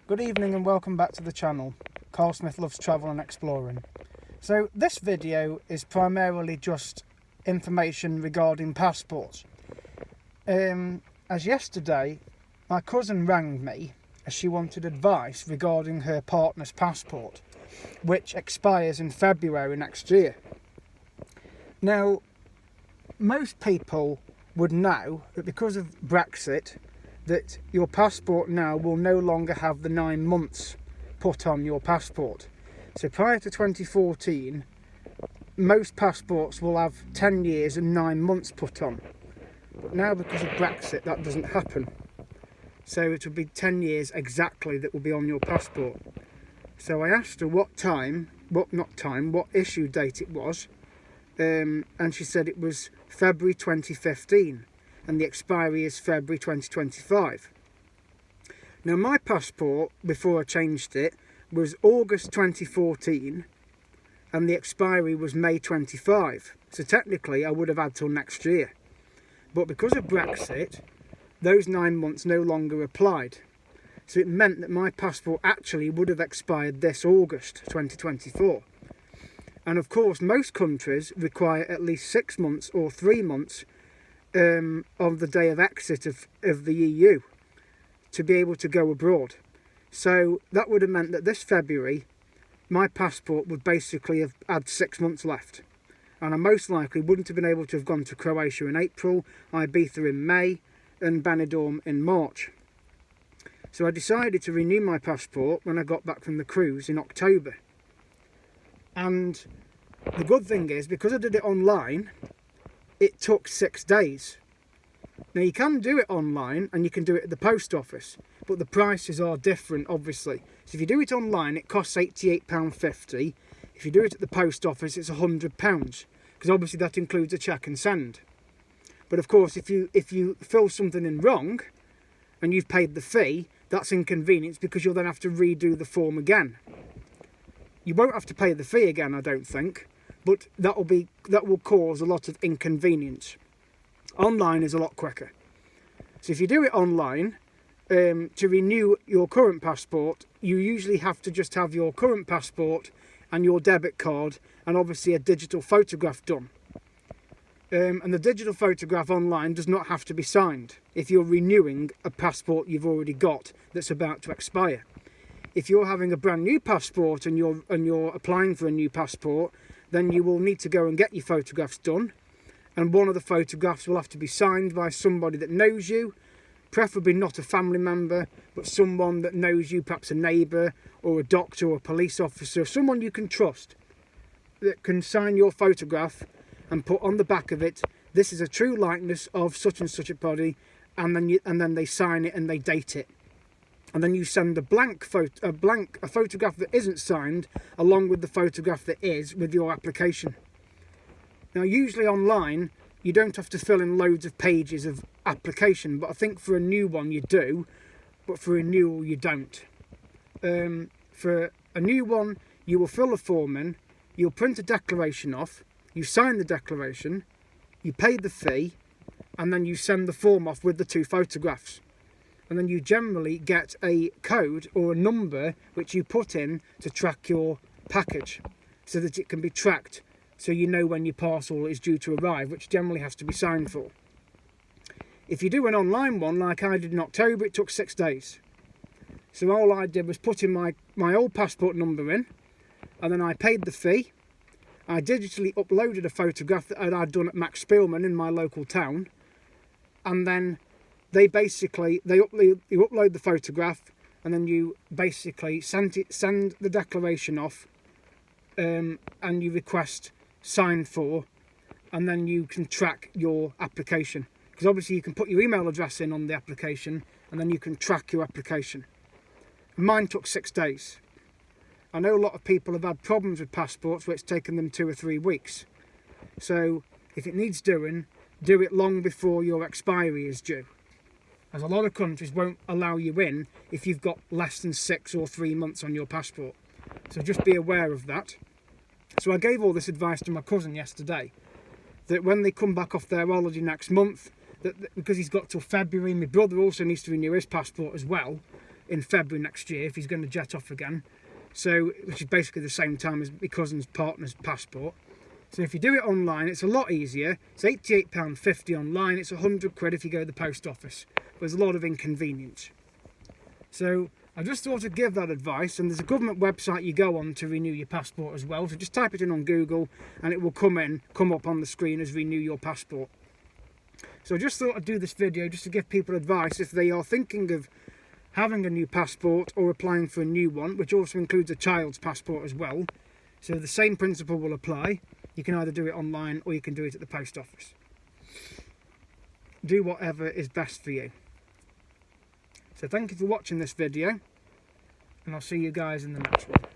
Good evening and welcome back to the channel. Carl Smith loves travel and exploring. So this video is primarily just information regarding passports. As yesterday my cousin rang me as she wanted advice regarding her partner's passport, which expires in February next year. Now, most people would know that because of Brexit, that your passport now will no longer have the 9 months put on your passport. So prior to 2014, most passports will have 10 years and 9 months put on. But now because of Brexit, that doesn't happen. So it will be 10 years exactly that will be on your passport. So I asked her what issue date it was. And she said it was February 2015. And the expiry is February 2025. Now my passport, before I changed it, was August 2014 and the expiry was May 25. So technically I would have had till next year. But because of Brexit, those 9 months no longer applied. So it meant that my passport actually would have expired this August 2024. And of course most countries require at least 6 months or 3 months of the day of exit of the EU to be able to go abroad. So that would have meant that this February my passport would basically have had 6 months left, and I most likely wouldn't have been able to have gone to Croatia in April, Ibiza in May and Benidorm in March. So I decided to renew my passport when I got back from the cruise in October. And the good thing is, because I did it online, it took 6 days. Now you can do it online and you can do it at the post office, but the prices are different obviously. So if you do it online it costs £88.50. If you do it at the post office it's £100, because obviously that includes a check and send. But of course if you fill something in wrong and you've paid the fee, that's inconvenience because you'll then have to redo the form again. You won't have to pay the fee again, I don't think, but that will cause a lot of inconvenience. Online is a lot quicker. So if you do it online, to renew your current passport, you usually have to just have your current passport and your debit card and obviously a digital photograph done. And the digital photograph online does not have to be signed if you're renewing a passport you've already got that's about to expire. If you're having a brand new passport and you're applying for a new passport, then you will need to go and get your photographs done, and one of the photographs will have to be signed by somebody that knows you, preferably not a family member, but someone that knows you, perhaps a neighbour or a doctor or a police officer, someone you can trust that can sign your photograph and put on the back of it, this is a true likeness of such and such a body, and then they sign it and they date it. And then you send a photograph that isn't signed along with the photograph that is with your application. Now usually online you don't have to fill in loads of pages of application, but I think for a new one you do, but for a renewal you don't. For a new one you will fill a form in, you'll print a declaration off, you sign the declaration, you pay the fee, and then you send the form off with the 2 photographs. And then you generally get a code or a number which you put in to track your package so that it can be tracked, so you know when your parcel is due to arrive, which generally has to be signed for. If you do an online one like I did in October, it took 6 days. So all I did was put in my old passport number in, and then I paid the fee. I digitally uploaded a photograph that I'd done at Max Spielmann in my local town, and then you upload the photograph, and then you basically send the declaration off, and you request signed for, and then you can track your application, because obviously you can put your email address in on the application and then you can track your application. Mine took 6 days. I know a lot of people have had problems with passports where it's taken them 2 or 3 weeks. So if it needs doing, do it long before your expiry is due, as a lot of countries won't allow you in if you've got less than 6 or 3 months on your passport. So just be aware of that. So I gave all this advice to my cousin yesterday, that when they come back off their holiday next month, that because he's got till February, my brother also needs to renew his passport as well, in February next year if he's going to jet off again. So, which is basically the same time as my cousin's partner's passport. So if you do it online, it's a lot easier. It's £88.50 online. It's £100 if you go to the post office. There's a lot of inconvenience. So I just thought I'd give that advice. And there's a government website you go on to renew your passport as well. So just type it in on Google and it will come up on the screen as renew your passport. So I just thought I'd do this video just to give people advice if they are thinking of having a new passport or applying for a new one, which also includes a child's passport as well. So the same principle will apply. You can either do it online or you can do it at the post office. Do whatever is best for you. So thank you for watching this video, and I'll see you guys in the next one.